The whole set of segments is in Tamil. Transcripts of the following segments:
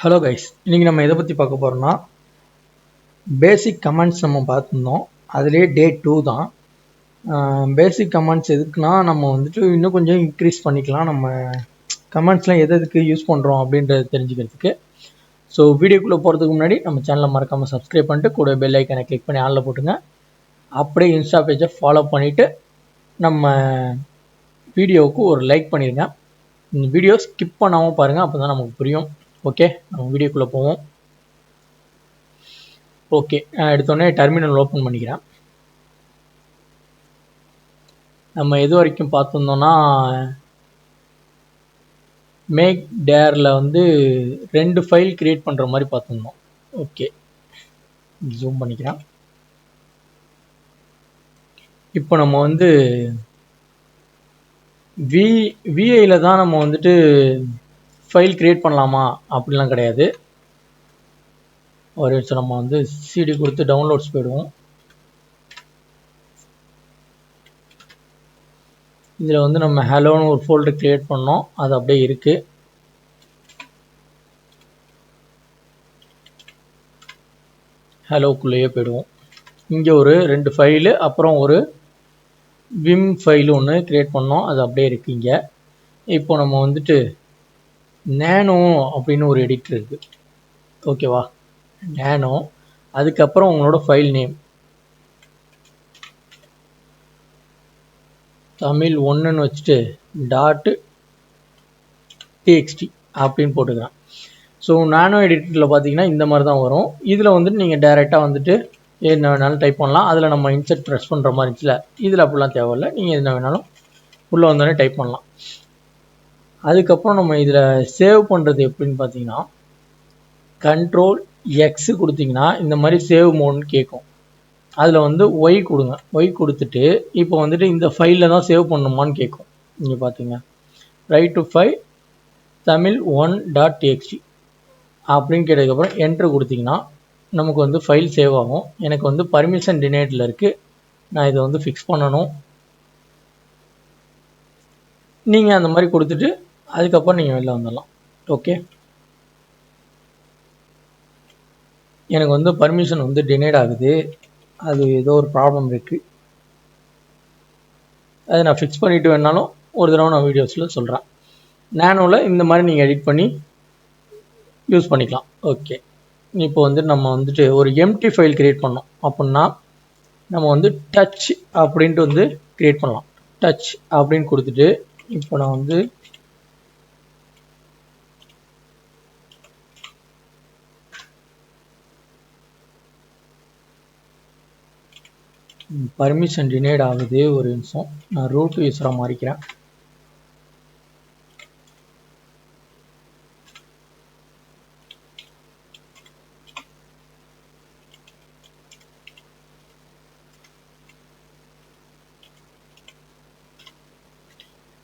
ஹலோ கைஸ், இன்றைக்கி நம்ம எதை பற்றி பார்க்க போகிறோம்னா பேசிக் கமெண்ட்ஸ் நம்ம பார்த்துருந்தோம். அதுலேயே டே 2 தான். பேசிக் கமெண்ட்ஸ் எதுக்குன்னா நம்ம வந்துட்டு இன்னும் கொஞ்சம் இன்க்ரீஸ் பண்ணிக்கலாம். நம்ம கமெண்ட்ஸ்லாம் எதுக்கு யூஸ் பண்ணுறோம் அப்படின்றத தெரிஞ்சுக்கிறதுக்கு. ஸோ வீடியோக்குள்ளே போகிறதுக்கு முன்னாடி நம்ம சேனலை மறக்காமல் சப்ஸ்கிரைப் பண்ணிட்டு கூட பெல் ஐக்கனை கிளிக் பண்ணி ஆளில் போட்டுங்க. அப்படியே இன்ஸ்டா பேஜை ஃபாலோ பண்ணிவிட்டு நம்ம வீடியோவுக்கு ஒரு லைக் பண்ணிடுங்க. இந்த வீடியோ ஸ்கிப் பண்ணாமல் பாருங்கள், அப்போ தான் நமக்கு புரியும். ஓகே, நம்ம வீடியோக்குள்ளே போவோம். ஓகே, எடுத்தோடனே டெர்மினல் ஓப்பன் பண்ணிக்கிறேன். நம்ம எது வரைக்கும் பார்த்துருந்தோன்னா மேக் டேரில் வந்து 2 ஃபைல் க்ரியேட் பண்ணுற மாதிரி பார்த்துருந்தோம். ஓகே, ஜூம் பண்ணிக்கிறேன். இப்போ நம்ம வந்து விஐயில் தான் நம்ம வந்துட்டு ஃபைல் க்ரியேட் பண்ணலாமா அப்படிலாம் கிடையாது. ஒரு நிமிஷம், நம்ம வந்து சிடி கொடுத்து டவுன்லோட்ஸ் போயிடுவோம். இதில் வந்து நம்ம ஹலோன்னு ஒரு ஃபோல்டர் க்ரியேட் பண்ணோம், அது அப்படியே இருக்குது. ஹலோக்குள்ளேயே போயிடுவோம். இங்கே ஒரு 2 ஃபைலு, அப்புறம் ஒரு விம் ஃபைலு ஒன்று க்ரியேட் பண்ணோம், அது அப்படியே இருக்குது இங்கே. இப்போ நம்ம வந்துட்டு நேனோ அப்படின்னு ஒரு எடிட்டர் இருக்குது. ஓகேவா, நேனோ. அதுக்கப்புறம் உங்களோட ஃபைல் நேம் தமிழ் 1ன்னு வச்சுட்டு .txt அப்படின்னு போட்டுக்கிறேன். ஸோ நானோ எடிட்டரில் பார்த்தீங்கன்னா இந்த மாதிரி தான் வரும். இதில் வந்துட்டு நீங்கள் டைரெக்டாக வந்துட்டு என்ன வேணாலும் டைப் பண்ணலாம். அதில் நம்ம இன்சர்ட் ப்ரெஸ் பண்ணுற மாதிரி இருந்துச்சுல, இதில் அப்படிலாம் தேவையில்லை. நீங்கள் என்ன வேணாலும் உள்ளே வந்தோடனே டைப் பண்ணலாம். அதுக்கப்புறம் நம்ம இதில் சேவ் பண்ணுறது எப்படின்னு பார்த்தீங்கன்னா Ctrl+X கொடுத்தீங்கன்னா இந்த மாதிரி சேவ் மோட்னு கேட்கும். அதில் வந்து ஒய் கொடுங்க. ஒய் கொடுத்துட்டு இப்போ வந்துட்டு இந்த ஃபைலில் தான் சேவ் பண்ணணுமான்னு கேட்கும். இங்கே பார்த்தீங்க, right to file Tamil 1.txt அப்படின்னு கேட்டதுக்கப்புறம் என்ட்ரு கொடுத்தீங்கன்னா நமக்கு வந்து ஃபைல் சேவ் ஆகும். எனக்கு வந்து பர்மிஷன் டினைடில் இருக்குது, நான் இதை வந்து ஃபிக்ஸ் பண்ணணும். நீங்கள் அந்த மாதிரி கொடுத்துட்டு அதுக்கப்புறம் நீங்கள் வெளில வந்துடலாம். ஓகே, எனக்கு வந்து பர்மிஷன் வந்து டினைட் ஆகுது, அது ஏதோ ஒரு ப்ராப்ளம் இருக்குது. அதை நான் ஃபிக்ஸ் பண்ணிவிட்டு வேணாலும் ஒரு தடவை நான் வீடியோஸில் சொல்கிறேன். நேனோவில் இந்த மாதிரி நீங்கள் எடிட் பண்ணி யூஸ் பண்ணிக்கலாம். ஓகே, இப்போ வந்து நம்ம வந்துட்டு ஒரு எம்டி ஃபைல் க்ரியேட் பண்ணோம் அப்படின்னா நம்ம வந்து டச் அப்படின்ட்டு வந்து க்ரியேட் பண்ணலாம். டச் அப்படின்னு கொடுத்துட்டு இப்போ நான் வந்து பர்மிஷன் டினைட் ஆகுது, ஒரு நிமிஷம், நான் ரூட் யூஸராக மாறிக்கிறேன்.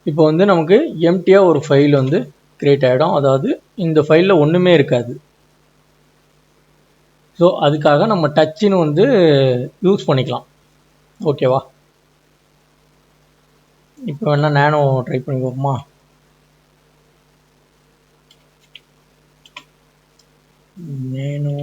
இப்போ வந்து நமக்கு எம்டியாக ஒரு ஃபைல் வந்து க்ரியேட் ஆகிடும். அதாவது இந்த ஃபைலில் ஒன்றுமே இருக்காது. ஸோ அதுக்காக நம்ம டச்சுன்னு வந்து யூஸ் பண்ணிக்கலாம். ஓகேவா, இப்போ வேணால் நேனோ ட்ரை பண்ணி பார்ப்போமா? நேனோ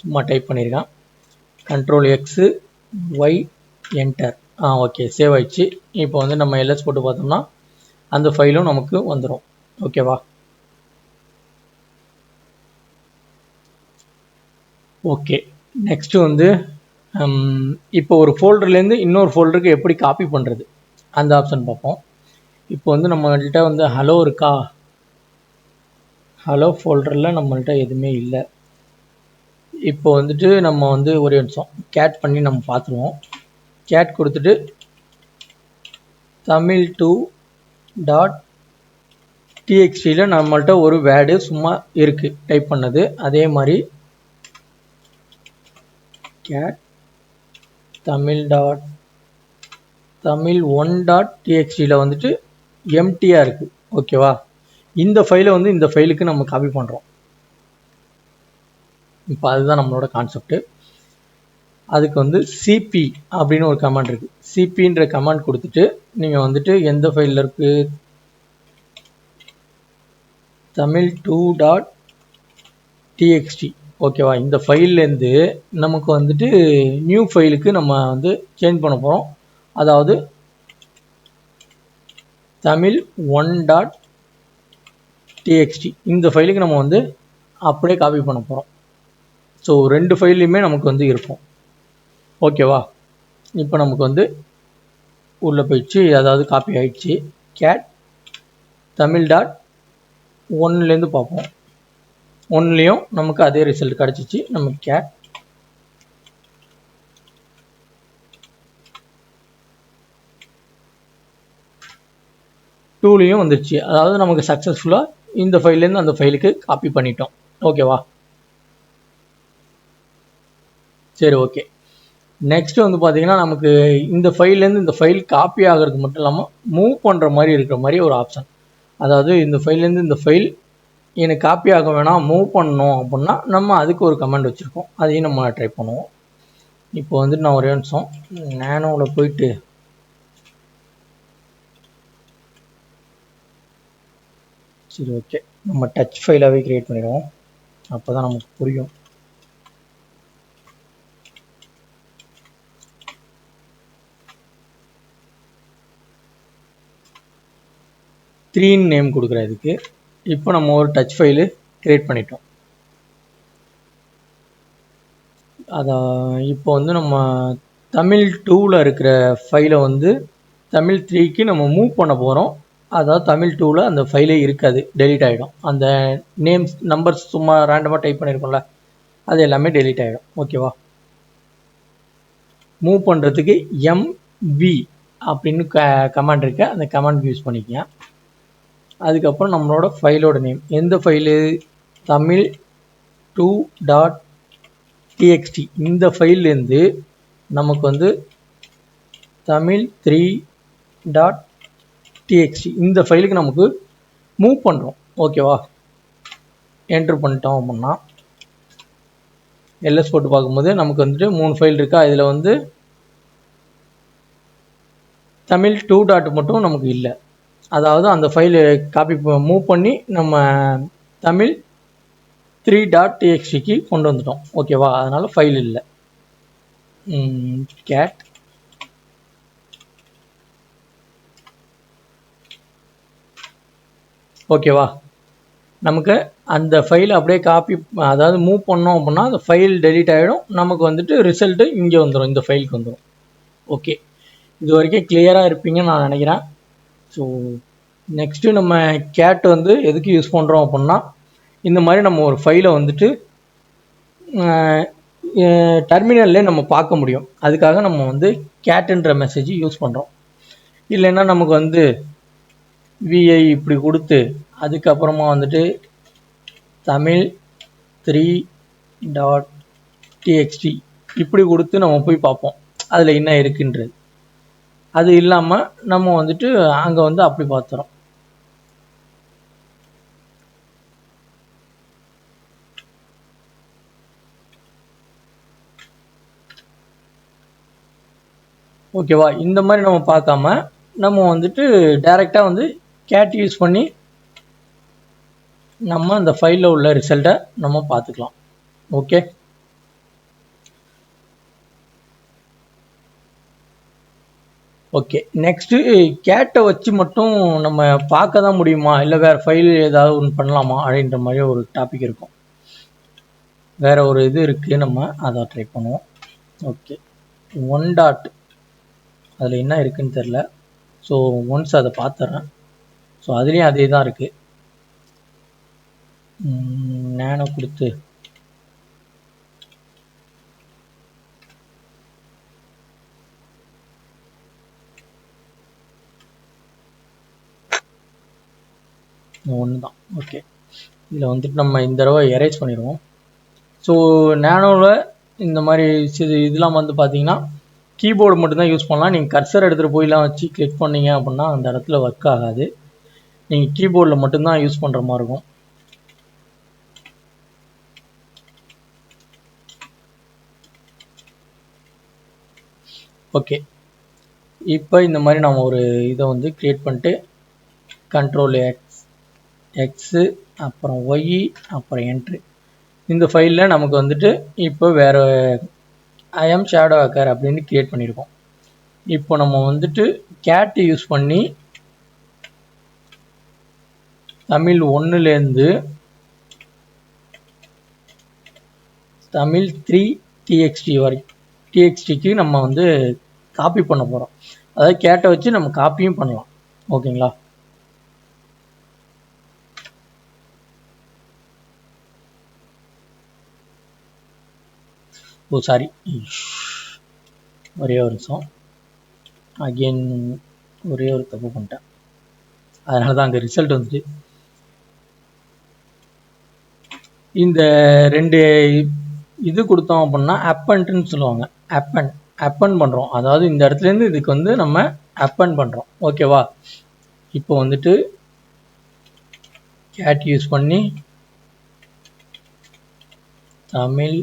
சும்மா டைப் பண்ணியிருக்கேன். Ctrl+X Y enter. Okay, save ஆயிடுச்சு. இப்போ வந்து நம்ம எல்எஸ் போட்டு பார்த்தோம்னா அந்த ஃபைலும் நமக்கு வந்துடும். ஓகேவா, ஓகே. நெக்ஸ்ட்டு வந்து இப்போ ஒரு ஃபோல்டர்லேருந்து இன்னொரு ஃபோல்டருக்கு எப்படி காப்பி பண்ணுறது அந்த ஆப்ஷன் பார்ப்போம். இப்போ வந்து நம்மள்கிட்ட வந்து ஹலோ இருக்கா, ஹலோ ஃபோல்டரில் நம்மள்கிட்ட எதுவுமே இல்லை. இப்போ வந்துட்டு நம்ம வந்து ஒரு நிமிஷம் கேட் பண்ணி நம்ம பார்த்துருவோம். கேட் கொடுத்துட்டு தமிழ் 2.txtயில் நம்மள்கிட்ட ஒரு வேர்டு சும்மா இருக்குது டைப் பண்ணது. அதே மாதிரி கேட் தமிழ் 1.txtயில் வந்துட்டு எம்டியாக இருக்குது. ஓகேவா, இந்த ஃபைலை வந்து இந்த ஃபைலுக்கு நம்ம காப்பி பண்ணுறோம். இப்போ அதுதான் நம்மளோட கான்செப்ட். அதுக்கு வந்து சிபி அப்படின்னு ஒரு கமாண்ட் இருக்குது. சிபின்ற கமாண்ட் கொடுத்துட்டு நீங்கள் வந்துட்டு எந்த ஃபைலில் இருக்குது, tamil2.txt ஓகேவா. இந்த ஃபைல்லேருந்து நமக்கு வந்துட்டு நியூ ஃபைலுக்கு நம்ம வந்து சேஞ்ச் பண்ண போகிறோம். அதாவது tamil1.txt இந்த ஃபைலுக்கு நம்ம வந்து அப்படியே காப்பி பண்ண போகிறோம். ஸோ 2 ஃபைல்லையுமே நமக்கு வந்து இருக்கும். ஓகேவா. இப்போ நமக்கு வந்து உள்ளே போயிடுச்சு, அதாவது காப்பி ஆயிடுச்சு. கேட் tamil.1லேருந்து பார்ப்போம். 1லேயும் நமக்கு அதே ரிசல்ட் கிடச்சிச்சு. நம்ம கேட் டூலையும் வந்துருச்சு. அதாவது நமக்கு சக்ஸஸ்ஃபுல்லாக இந்த ஃபைல்லேருந்து அந்த ஃபைலுக்கு காப்பி பண்ணிட்டோம். ஓகேவா. சரி, ஓகே. நெக்ஸ்ட் வந்து பார்த்தீங்கன்னா நமக்கு இந்த ஃபைல்லேருந்து இந்த ஃபைல் காப்பி ஆகிறது மட்டும் இல்லாமல் மூவ் பண்ணுற மாதிரி இருக்கிற மாதிரி ஒரு ஆப்ஷன். அதாவது இந்த ஃபைல்லேருந்து இந்த ஃபைல் எனக்கு காப்பி ஆக வேணாம், மூவ் பண்ணணும் அப்படின்னா நம்ம அதுக்கு ஒரு கமெண்ட் வச்சுருக்கோம். அதையும் நம்ம ட்ரை பண்ணுவோம். இப்போ வந்துட்டு நான் ஒரே நிமிஷம் நேனோவில் போயிட்டு சரி, ஓகே, நம்ம டச் ஃபைலாகவே க்ரியேட் பண்ணிடுவோம். அப்போ தான் நமக்கு புரியும். த்ரீன்னு நேம் கொடுக்குறேன் இதுக்கு. இப்போ நம்ம ஒரு டச் ஃபைலு க்ரியேட் பண்ணிட்டோம். இப்போ வந்து நம்ம tamil2ல் இருக்கிற ஃபைலை வந்து tamil3க்கு நம்ம மூவ் பண்ண போகிறோம். அதாவது tamil2ல் அந்த ஃபைலே இருக்காது, டெலீட் ஆகிடும். அந்த நேம்ஸ் நம்பர்ஸ் சும்மா ரேண்டமாக டைப் பண்ணியிருக்கோம்ல, அது எல்லாமே டெலீட் ஆகிடும். ஓகேவா. மூவ் பண்ணுறதுக்கு mv அப்படின்னு கமாண்ட் இருக்குது. அந்த கமாண்ட் யூஸ் பண்ணிக்கங்க. அதுக்கப்புறம் நம்மளோட ஃபைலோட நேம், எந்த ஃபைலு, tamil2.txt இந்த ஃபைல்லேருந்து நமக்கு வந்து tamil3.txt இந்த ஃபைலுக்கு நமக்கு மூவ் பண்ணுறோம். ஓகேவா. என்ட்ரு பண்ணிட்டோம் அப்படின்னா எல்எஸ் போட்டு பார்க்கும்போது நமக்கு வந்துட்டு 3 ஃபைல் இருக்கா. இதில் வந்து tamil2 மட்டும் நமக்கு இல்லை. அதாவது அந்த ஃபைலு காப்பி மூவ் பண்ணி நம்ம tamil3.txtக்கு கொண்டு வந்துட்டோம். ஓகேவா. அதனால் ஃபைல் இல்லை. கேட் ஓகேவா. நமக்கு அந்த ஃபைல் அப்படியே காப்பி, அதாவது மூவ் பண்ணோம் அப்படின்னா அந்த ஃபைல் டெலீட் ஆகிடும். நமக்கு வந்துட்டு ரிசல்ட்டு இங்கே வந்துடும், இந்த ஃபைலுக்கு வந்துடும். ஓகே, இது வரைக்கும் கிளியராக இருப்பீங்கன்னு நான் நினைக்கிறேன். ஸோ நெக்ஸ்ட்டு நம்ம கேட் வந்து எதுக்கு யூஸ் பண்ணுறோம் அப்படின்னா, இந்த மாதிரி நம்ம ஒரு ஃபைலை வந்துட்டு டெர்மினல்லே நம்ம பார்க்க முடியும். அதுக்காக நம்ம வந்து கேட்டுன்ற மெசேஜ் யூஸ் பண்ணுறோம். இல்லைன்னா நமக்கு வந்து விஐ இப்படி கொடுத்து அதுக்கப்புறமா வந்துட்டு tamil3.txt இப்படி கொடுத்து நம்ம போய் பார்ப்போம் அதில் என்ன இருக்குன்றது. அது இல்லாமல் நம்ம வந்துட்டு அங்கே வந்து அப்படி பார்த்துறோம். ஓகேவா. இந்த மாதிரி நம்ம பார்க்காம நம்ம வந்துட்டு டைரெக்டாக வந்து கேட் யூஸ் பண்ணி நம்ம அந்த ஃபைலில் உள்ள ரிசல்ட்டை நம்ம பார்த்துக்கலாம். Okay, okay. நெக்ஸ்ட்டு கேட்டை வச்சு மட்டும் நம்ம பார்க்க தான் முடியுமா, இல்லை வேறு ஃபைல் ஏதாவது ஒன்று பண்ணலாமா அப்படின்ற மாதிரி ஒரு டாபிக் இருக்கும். வேறு ஒரு இது இருக்குது, நம்ம அதை ட்ரை பண்ணுவோம். ஓகே, 1 டாட் அதில் என்ன இருக்குதுன்னு தெரில. ஸோ ஒன்ஸ் அதை பார்த்துட்றேன். ஸோ அதுலேயும் அதே தான் இருக்குது. நேனோ கொடுத்து ஒன்று தான். ஓகே, இதில் வந்துட்டு நம்ம இந்த தடவை எரேஸ் பண்ணிடுவோம். ஸோ நேனோவில் இந்த மாதிரி இதெல்லாம் வந்து பார்த்தீங்கன்னா கீபோர்டு மட்டும்தான் யூஸ் பண்ணலாம். நீங்கள் கர்சர் எடுத்துகிட்டு போயெலாம் வச்சு கிளிக் பண்ணிங்க அப்படின்னா அந்த இடத்துல ஒர்க் ஆகாது. நீங்கள் கீபோர்டில் மட்டும்தான் யூஸ் பண்ணுற மாதிரி இருக்கும். ஓகே, இப்போ இந்த மாதிரி நம்ம ஒரு இதை வந்து கிரியேட் பண்ணிட்டு கண்ட்ரோல் எக்ஸு அப்புறம் ஒய் அப்புறம் என்ட்ரு, இந்த ஃபைலில் நமக்கு வந்துட்டு இப்போ வேறு ஐஎம் ஷேடோ ஹேக்கர் அப்படின்னு கிரியேட் பண்ணியிருக்கோம். இப்போ நம்ம வந்துட்டு கேட் யூஸ் பண்ணி தமிழ் 1லேருந்து தமிழ் 3 txt வரைக்கும் txtக்கு நம்ம வந்து காப்பி பண்ண போகிறோம். அதாவது கேட்டை வச்சு நம்ம காப்பியும் பண்ணலாம். ஓகேங்களா? ஓ சாரி, ஒரே ஒரு நிமிஷம், அகெயின் ஒரே ஒரு தப்பு பண்ணிட்டேன், அதனால தான் அங்கே ரிசல்ட் வந்துட்டு. இந்த ரெண்டு இது கொடுத்தோம் அப்படின்னா அப்பன்ட்னு சொல்லுவாங்க. அப்பன் பண்ணுறோம், அதாவது இந்த இடத்துலேருந்து இதுக்கு வந்து நம்ம அப்பன் பண்ணுறோம். ஓகேவா? இப்போ வந்துட்டு கேட் யூஸ் பண்ணி தமிழ்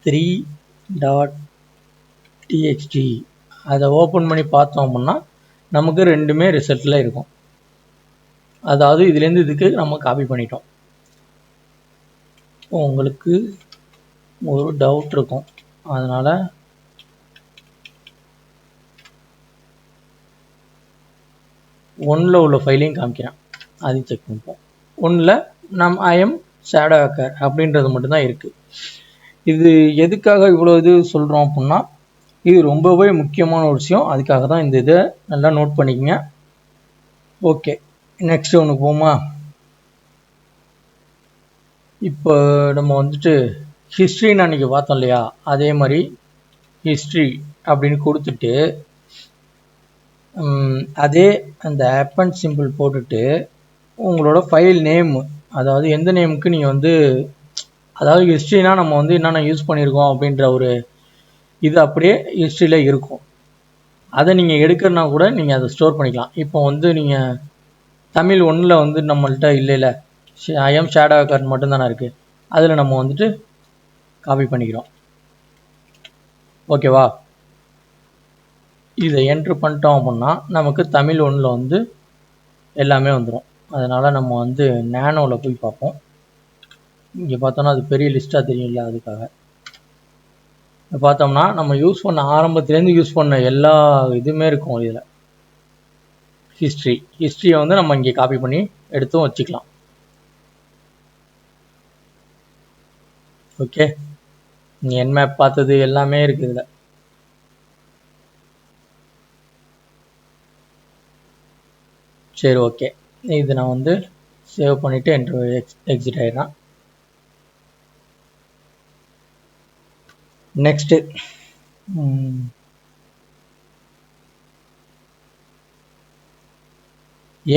3.txt அதை ஓப்பன் பண்ணி பார்த்தோம் அப்படின்னா நமக்கு ரெண்டுமே ரிசல்ட்டில் இருக்கும். அதாவது இதுலேருந்து இதுக்கு நம்ம காப்பி பண்ணிட்டோம். உங்களுக்கு ஒரு டவுட் இருக்கும், அதனால் ஒன்றில் உள்ள ஃபைலையும் காமிக்கிறேன், அதையும் செக் பண்ணிப்போம். ஒன்றில் ஐஎம் ஷேடோ ஹேக்கர் அப்படின்றது மட்டும்தான் இருக்குது. இது எதுக்காக இவ்வளோ இது சொல்கிறோம் அப்படின்னா இது ரொம்பவே முக்கியமான ஒரு விஷயம். அதுக்காக தான் இந்த இதை நல்லா நோட் பண்ணிக்கங்க. ஓகே, நெக்ஸ்ட் ஒன்று போமா. இப்போ நம்ம வந்துட்டு ஹிஸ்ட்ரின்னு அன்றைக்கி பார்த்தோம் இல்லையா, அதே மாதிரி ஹிஸ்ட்ரி அப்படின்னு கொடுத்துட்டு அதே அந்த அப்பன் சிம்பிள் போட்டுட்டு உங்களோட ஃபைல் நேம், அதாவது எந்த நேமுக்கு நீங்கள் வந்து, அதாவது ஹிஸ்ட்ரினா நம்ம வந்து என்னென்ன யூஸ் பண்ணியிருக்கோம் அப்படின்ற ஒரு இது அப்படியே ஹிஸ்ட்ரியில் இருக்கும். அதை நீங்கள் எடுக்கிறனா கூட நீங்கள் அதை ஸ்டோர் பண்ணிக்கலாம். இப்போ வந்து நீங்கள் தமிழ் 1ல் வந்து நம்மள்கிட்ட இல்லை ஐஎம் ஷேடோ ஹேக்கர் மட்டும்தானே இருக்குது, அதில் நம்ம வந்துட்டு காப்பி பண்ணிக்கிறோம். ஓகேவா? இதை என்ட்ரு பண்ணிட்டோம் அப்படின்னா நமக்கு தமிழ் 1ல் வந்து எல்லாமே வந்துடும். அதனால் நம்ம வந்து நேனோவில் போய் பார்ப்போம். இங்கே பார்த்தோன்னா அது பெரிய லிஸ்ட்டாக தெரியல, அதுக்காக பார்த்தோம்னா நம்ம யூஸ் பண்ண ஆரம்பத்துலேருந்து யூஸ் பண்ண எல்லா இதுவுமே இருக்கும் இதில். ஹிஸ்ட்ரியை வந்து நம்ம இங்கே காப்பி பண்ணி எடுத்தும் வச்சுக்கலாம். ஓகே, என்மேப் பார்த்தது எல்லாமே இருக்குது இதில். சரி, ஓகே, இது நான் வந்து சேவ் பண்ணிவிட்டு என்ட்ரு எக்ஸிட் ஆகிடுறேன். நெக்ஸ்ட்டு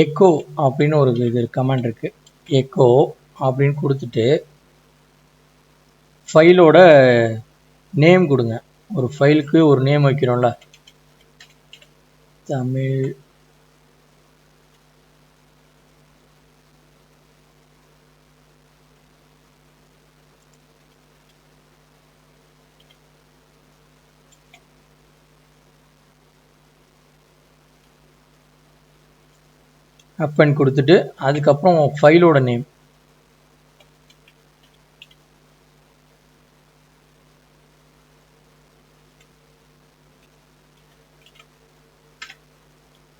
எக்கோ அப்படின்னு ஒரு இது கமாண்ட் இருக்குது. எக்கோ அப்படின்னு கொடுத்துட்டு ஃபைலோட நேம் கொடுங்க. ஒரு ஃபைலுக்கு ஒரு நேம் வைக்கிறோம்ல, தமிழ் அப்பன் கொடுத்துட்டு அதுக்கப்புறம் ஃபைலோட நேம்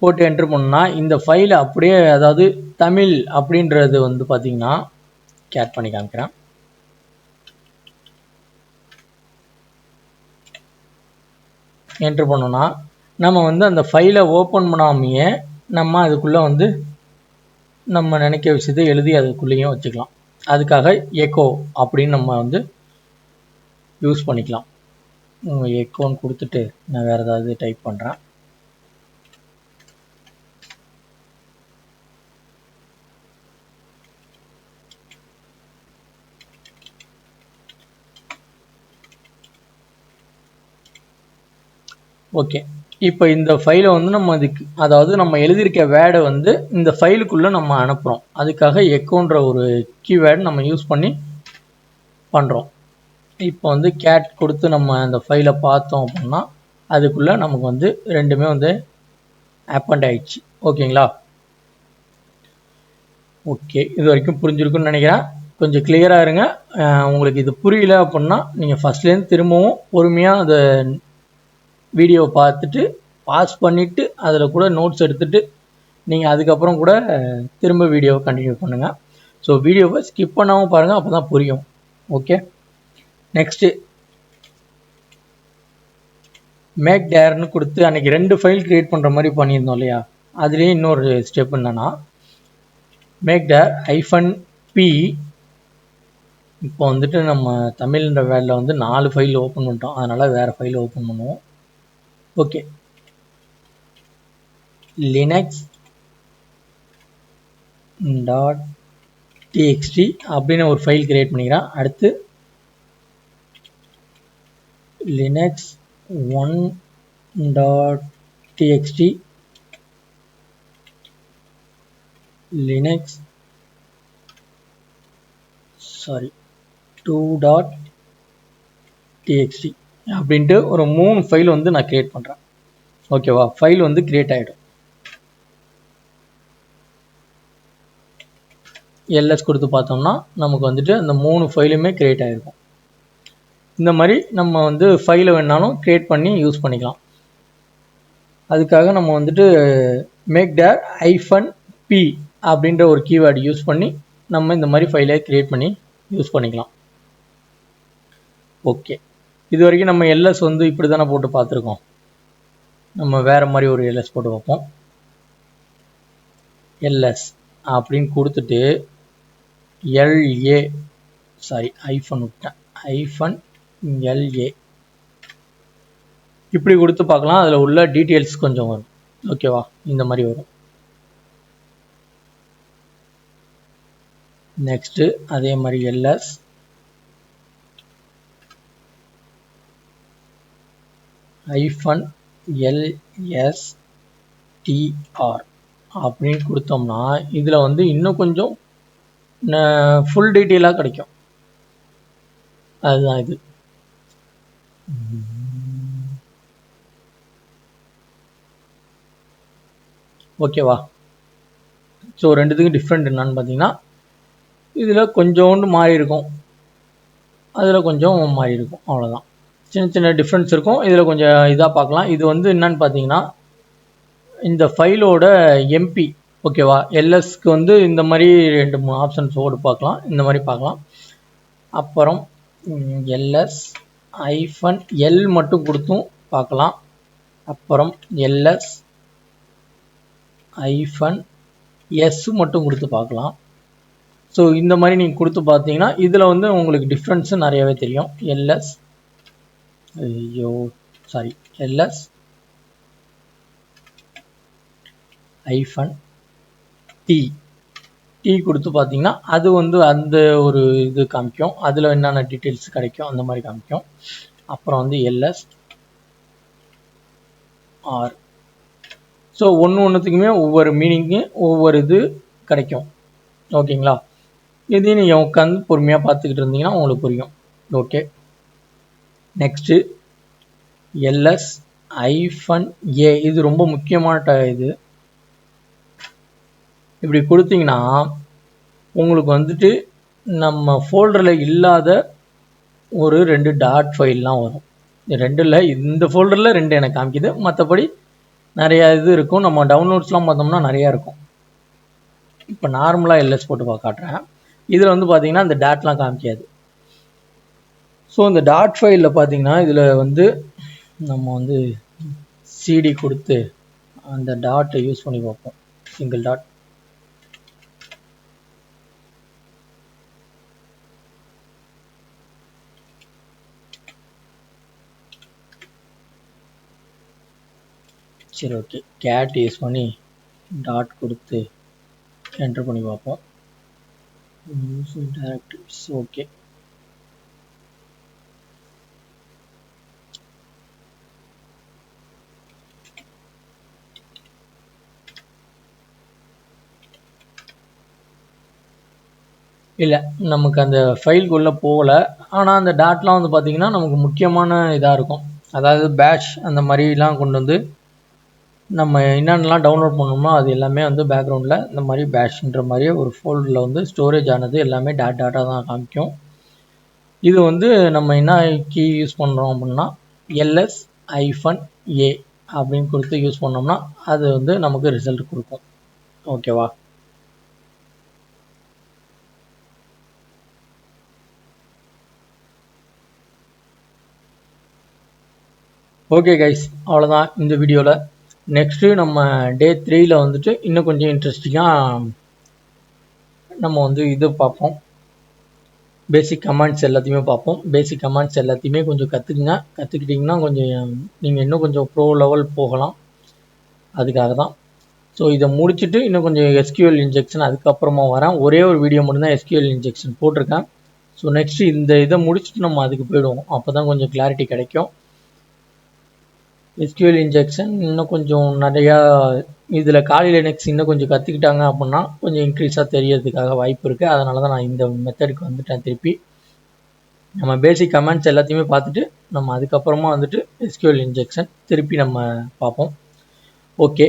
போட்டு என்ட்ரு பண்ணால் இந்த ஃபைலை அப்படியே, அதாவது தமிழ் அப்படின்றது வந்து பார்த்தீங்கன்னா கேட் பண்ணி காமிக்கிறேன். என்ட்ரு பண்ணோன்னா நம்ம வந்து அந்த ஃபைலை ஓப்பன் பண்ணாமையே நம்ம அதுக்குள்ளே வந்து நம்ம நினைக்க விஷயத்தை எழுதி அதுக்குள்ளேயும் வச்சுக்கலாம். அதுக்காக எக்கோ அப்படின்னு நம்ம வந்து யூஸ் பண்ணிக்கலாம். எக்கோன்னு கொடுத்துட்டு நான் வேறு ஏதாவது டைப் பண்ணுறேன். ஓகே, இப்போ இந்த ஃபைலை வந்து நம்ம அதுக்கு, அதாவது நம்ம எழுதியிருக்க வேர்டை வந்து இந்த ஃபைலுக்குள்ளே நம்ம அனுப்புகிறோம். அதுக்காக எக்கோன்ற ஒரு கீவேர்டு நம்ம யூஸ் பண்ணி பண்ணுறோம். இப்போ வந்து கேட் கொடுத்து நம்ம அந்த ஃபைலை பார்த்தோம் அப்படின்னா அதுக்குள்ளே நமக்கு வந்து ரெண்டுமே வந்து அப்பண்ட் ஆயிடுச்சு. ஓகேங்களா? ஓகே, இது வரைக்கும் புரிஞ்சிருக்குன்னு நினைக்கிறேன். கொஞ்சம் கிளியராக இருங்க. உங்களுக்கு இது புரியல அப்படின்னா நீங்கள் ஃபஸ்ட்லேருந்து திரும்பவும் பொறுமையாக அந்த வீடியோவை பார்த்துட்டு பாஸ் பண்ணிவிட்டு அதில் கூட நோட்ஸ் எடுத்துகிட்டு நீங்கள் அதுக்கப்புறம் கூட திரும்ப வீடியோவை கண்டினியூ பண்ணுங்கள். ஸோ வீடியோவை ஸ்கிப் பண்ணாமல் பாருங்கள், அப்போ தான் புரியும். ஓகே, நெக்ஸ்ட்டு மேக் டேர்னு கொடுத்து அன்றைக்கி 2 ஃபைல் க்ரியேட் பண்ணுற மாதிரி பண்ணியிருந்தோம் இல்லையா? அதுலேயே இன்னொரு ஸ்டெப் என்னென்னா மேக் டேர் -p. இப்போ வந்துட்டு நம்ம தமிழ்ன்ற வேர்டில் வந்து 4 ஃபைல் ஓப்பன் பண்ணிட்டோம், அதனால் வேறு ஃபைல் ஓப்பன் பண்ணுவோம். ஓகே, linux.txt அப்படின்னு ஒரு ஃபைல் கிரியேட் பண்ணிக்கிறேன். அடுத்து linux1.txt, linux2.txt அப்படின்ட்டு ஒரு 3 ஃபைல் வந்து நான் கிரியேட் பண்ணுறேன். ஓகேவா? ஃபைல் வந்து கிரியேட் ஆகிடும். எல்எஸ் கொடுத்து பார்த்தோம்னா நமக்கு வந்துட்டு அந்த 3 ஃபைலுமே கிரியேட் ஆகிருக்கும். இந்த மாதிரி நம்ம வந்து ஃபைலை வேணாலும் கிரியேட் பண்ணி யூஸ் பண்ணிக்கலாம். அதுக்காக நம்ம வந்துட்டு மேக்டேர் -p அப்படின்ற ஒரு கீவேர்டு யூஸ் பண்ணி நம்ம இந்த மாதிரி ஃபைலை கிரியேட் பண்ணி யூஸ் பண்ணிக்கலாம். ஓகே, இது வரைக்கும் நம்ம எல்எஸ் வந்து இப்படி தானே போட்டு பார்த்துருக்கோம். நம்ம வேறு மாதிரி ஒரு எல்எஸ் போட்டு பார்ப்போம். எல்எஸ் அப்படின்னு கொடுத்துட்டு -LA இப்படி கொடுத்து பார்க்கலாம். அதில் உள்ள டீட்டெயில்ஸ் கொஞ்சம் வரும். ஓகேவா? இந்த மாதிரி வரும். நெக்ஸ்ட்டு அதே மாதிரி ls -lstr அப்படின்னு கொடுத்தோம்னா இதில் வந்து இன்னும் கொஞ்சம் ஃபுல் டீட்டெயிலாக கிடைக்கும். அதுதான் இது. ஓகேவா? ஸோ ரெண்டுத்துக்கும் டிஃப்ரெண்ட் என்னன்னு பார்த்தீங்கன்னா இதில் கொஞ்சோண்டு மாறி இருக்கும், அதில் கொஞ்சம் மாறி இருக்கும். அவ்வளோதான், சின்ன சின்ன டிஃப்ரென்ஸ் இருக்கும். இதில் கொஞ்சம் இதாக பார்க்கலாம். இது வந்து என்னன்னு பார்த்தீங்கன்னா இந்த ஃபைலோட எம்பி. ஓகேவா? எல்எஸ்க்கு வந்து இந்த மாதிரி 2-3 ஆப்ஷன்ஸோடு பார்க்கலாம். இந்த மாதிரி பார்க்கலாம். அப்புறம் ls-l மட்டும் கொடுத்தும் பார்க்கலாம். அப்புறம் ls-s மட்டும் கொடுத்து பார்க்கலாம். ஸோ இந்த மாதிரி நீங்கள் கொடுத்து பார்த்தீங்கன்னா இதில் வந்து உங்களுக்கு டிஃப்ரென்ஸு நிறையவே தெரியும். ls -t கொடுத்து பார்த்தீங்கன்னா அது வந்து அந்த ஒரு இது காமிக்கும், அதில் என்னென்ன டீட்டெயில்ஸ் கிடைக்கும் அந்த மாதிரி காமிக்கும். அப்புறம் வந்து ls-r. ஸோ ஒன்றுத்துக்குமே ஒவ்வொரு மீனிங்கு ஒவ்வொரு இது கிடைக்கும். ஓகேங்களா? இதையும் நீங்கள் உட்காந்து பொறுமையாக பார்த்துக்கிட்டு இருந்தீங்கன்னா உங்களுக்கு புரியும். Okay, next ls-a. இது ரொம்ப முக்கியமான இது. இப்படி கொடுத்தீங்கன்னா உங்களுக்கு வந்துட்டு நம்ம ஃபோல்டரில் இல்லாத ஒரு 2 டாட் ஃபைல்லாம் வரும். 2 இந்த ஃபோல்டரில் 2 எனக்கு காமிக்குது, மற்றபடி நிறையா இது இருக்கும். நம்ம டவுன்லோட்ஸ்லாம் பார்த்தோம்னா நிறையா இருக்கும். இப்போ நார்மலாக எல்எஸ் போட்டு காட்டுறேன். இதில் வந்து பார்த்தீங்கன்னா இந்த டாட்லாம் காமிக்காது. ஸோ இந்த டாட் ஃபைலில் பார்த்தீங்கன்னா இதில் வந்து நம்ம வந்து சிடி கொடுத்து அந்த டாட்டை யூஸ் பண்ணி பார்ப்போம். Single dot. சரி, ஓகே, கேட் யூஸ் பண்ணி டாட் கொடுத்து என்டர் பண்ணி பார்ப்போம். டைரக்டரிஸ். ஓகே, இல்லை நமக்கு அந்த ஃபைலுக்குள்ளே போகலை. ஆனால் அந்த டாட்லாம் வந்து பார்த்திங்கன்னா நமக்கு முக்கியமான இதாக இருக்கும். அதாவது பேஷ் அந்த மாதிரிலாம் கொண்டு வந்து நம்ம என்னென்னலாம் டவுன்லோட் பண்ணோமோ அது எல்லாமே வந்து பேக்ரவுண்டில் இந்த மாதிரி பேஷ்ன்ற மாதிரியே ஒரு ஃபோல்டரில் வந்து ஸ்டோரேஜ் ஆனது எல்லாமே டாட்டாக தான் காமிக்கும். இது வந்து நம்ம என்ன கீ யூஸ் பண்ணுறோம் அப்படின்னா LS-A அப்படின்னு கொடுத்து யூஸ் பண்ணோம்னா அது வந்து நமக்கு ரிசல்ட் கொடுக்கும். ஓகேவா? ஓகே கைஸ், அவ்வளோதான் இந்த வீடியோவில். நெக்ஸ்ட்டு நம்ம டே 3ல் வந்துட்டு இன்னும் கொஞ்சம் இன்ட்ரெஸ்டிங்காக நம்ம வந்து இது பார்ப்போம். பேசிக் கமாண்ட்ஸ் எல்லாத்தையுமே பார்ப்போம். பேசிக் கமாண்ட்ஸ் எல்லாத்தையுமே கொஞ்சம் கற்றுக்குங்க. கற்றுக்கிட்டிங்கன்னா கொஞ்சம் நீங்கள் இன்னும் கொஞ்சம் ப்ரோ லெவல் போகலாம். அதுக்காக தான். ஸோ இதை முடிச்சுட்டு இன்னும் கொஞ்சம் SQL இன்ஜெக்ஷன் அதுக்கப்புறமா வரேன். ஒரே ஒரு வீடியோ மட்டும்தான் SQL இன்ஜெக்ஷன் போட்டிருக்கேன். ஸோ நெக்ஸ்ட்டு இந்த இதை முடிச்சுட்டு நம்ம அதுக்கு போயிடுவோம். அப்போ தான் கொஞ்சம் கிளாரிட்டி கிடைக்கும். SQL இன்ஜெக்ஷன் இன்னும் கொஞ்சம் நிறையா இதில் காலி லினக்ஸ் இன்னும் கொஞ்சம் கற்றுக்கிட்டாங்க அப்படின்னா கொஞ்சம் இன்க்ரீஸாக தெரியறதுக்காக வாய்ப்பு இருக்குது. அதனால தான் நான் இந்த மெத்தடுக்கு வந்துட்டேன். திருப்பி நம்ம பேசிக் கமெண்ட்ஸ் எல்லாத்தையுமே பார்த்துட்டு நம்ம அதுக்கப்புறமா வந்துட்டு SQL இன்ஜெக்ஷன் திருப்பி நம்ம பார்ப்போம். ஓகே,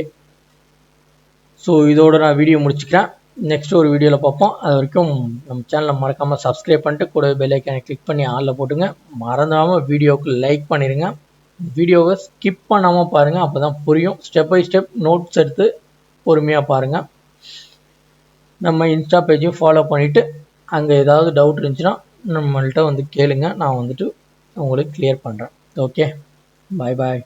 ஸோ இதோட நான் வீடியோ முடிச்சுக்கிறேன். நெக்ஸ்ட் ஒரு வீடியோவில் பார்ப்போம். அது வரைக்கும் நம்ம சேனலை மறக்காமல் சப்ஸ்கிரைப் பண்ணிட்டு கூட பெல் ஐக்கானை கிளிக் பண்ணி ஆளில் போட்டுங்க. மறந்துடாமல் வீடியோவுக்கு லைக் பண்ணிடுங்க. வீடியோவை ஸ்கிப் பண்ணாமல் பாருங்கள், அப்போ தான் புரியும். ஸ்டெப் பை ஸ்டெப் நோட்ஸ் எடுத்து பொறுமையாக பாருங்கள். நம்ம இன்ஸ்டா பேஜையும் ஃபாலோ பண்ணிவிட்டு அங்கே ஏதாவது டவுட் இருந்துச்சுன்னா நம்மள்கிட்ட வந்து கேளுங்க. நான் வந்துட்டு உங்களுக்கு கிளியர் பண்ணுறேன். ஓகே, பாய் பாய்.